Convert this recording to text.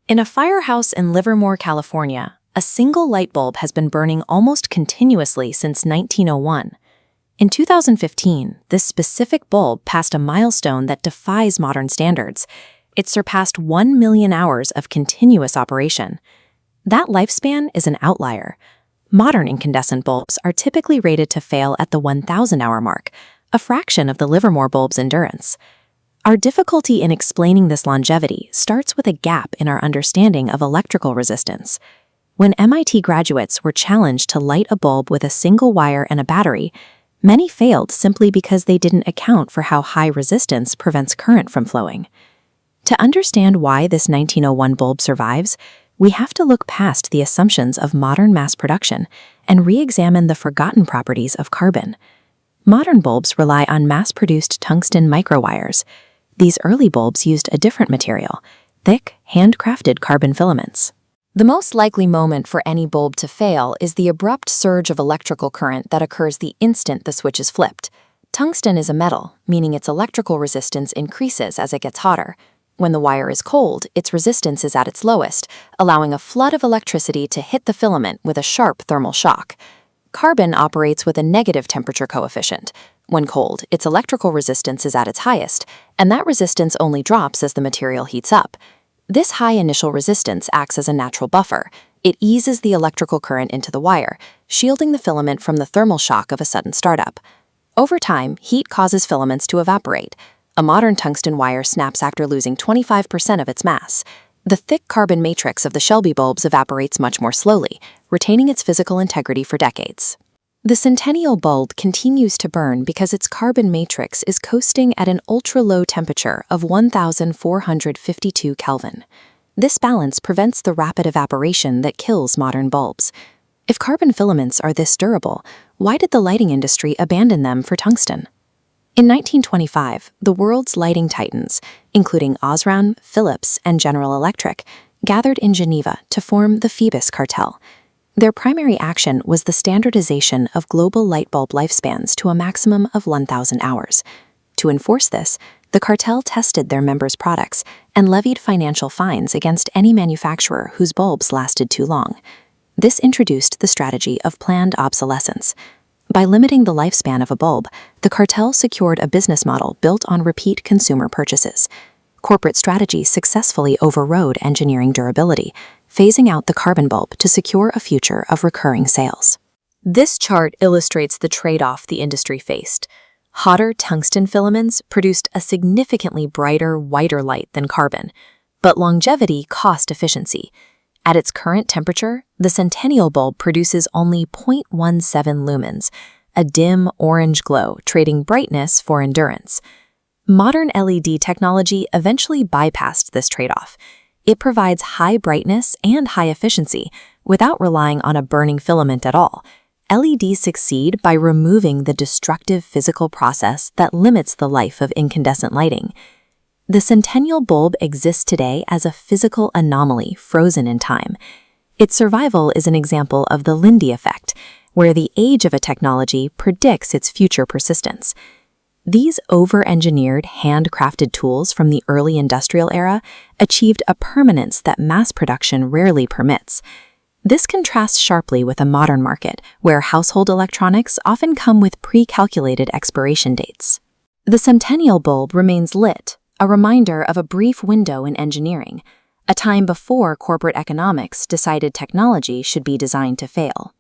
In a firehouse in Livermore, California, a single light bulb has been burning almost continuously since 1901. In 2015, this specific bulb passed a milestone that defies modern standards. It surpassed 1 million hours of continuous operation. That lifespan is an outlier. Modern incandescent bulbs are typically rated to fail at the 1,000-hour mark, a fraction of the Livermore bulb's endurance. Our difficulty in explaining this longevity starts with a gap in our understanding of electrical resistance. When MIT graduates were challenged to light a bulb with a single wire and a battery, many failed simply because they didn't account for how high resistance prevents current from flowing. To understand why this 1901 bulb survives, we have to look past the assumptions of modern mass production and re-examine the forgotten properties of carbon. Modern bulbs rely on mass-produced tungsten microwires. These early bulbs used a different material, thick, handcrafted carbon filaments. The most likely moment for any bulb to fail is the abrupt surge of electrical current that occurs the instant the switch is flipped. Tungsten is a metal, meaning its electrical resistance increases as it gets hotter. When the wire is cold, its resistance is at its lowest, allowing a flood of electricity to hit the filament with a sharp thermal shock. Carbon operates with a negative temperature coefficient. When cold, its electrical resistance is at its highest, and that resistance only drops as the material heats up. This high initial resistance acts as a natural buffer. It eases the electrical current into the wire, shielding the filament from the thermal shock of a sudden startup. Over time, heat causes filaments to evaporate. A modern tungsten wire snaps after losing 25% of its mass. The thick carbon matrix of the Shelby bulbs evaporates much more slowly, retaining its physical integrity for decades. The Centennial bulb continues to burn because its carbon matrix is coasting at an ultra-low temperature of 1,452 Kelvin. This balance prevents the rapid evaporation that kills modern bulbs. If carbon filaments are this durable, why did the lighting industry abandon them for tungsten? In 1925, the world's lighting titans, including Osram, Philips, and General Electric, gathered in Geneva to form the Phoebus cartel. Their primary action was the standardization of global light bulb lifespans to a maximum of 1,000 hours. To enforce this, the cartel tested their members' products and levied financial fines against any manufacturer whose bulbs lasted too long. This introduced the strategy of planned obsolescence. By limiting the lifespan of a bulb, the cartel secured a business model built on repeat consumer purchases. Corporate strategies successfully overrode engineering durability, phasing out the carbon bulb to secure a future of recurring sales. This chart illustrates the trade-off the industry faced. Hotter tungsten filaments produced a significantly brighter, whiter light than carbon, but longevity cost efficiency. At its current temperature, the Centennial bulb produces only 0.17 lumens, a dim orange glow trading brightness for endurance. Modern LED technology eventually bypassed this trade-off. It provides high brightness and high efficiency without relying on a burning filament at all. LEDs succeed by removing the destructive physical process that limits the life of incandescent lighting. The Centennial bulb exists today as a physical anomaly frozen in time. Its survival is an example of the Lindy effect, where the age of a technology predicts its future persistence. These over-engineered, handcrafted tools from the early industrial era achieved a permanence that mass production rarely permits. This contrasts sharply with a modern market, where household electronics often come with pre-calculated expiration dates. The Centennial bulb remains lit, a reminder of a brief window in engineering, a time before corporate economics decided technology should be designed to fail.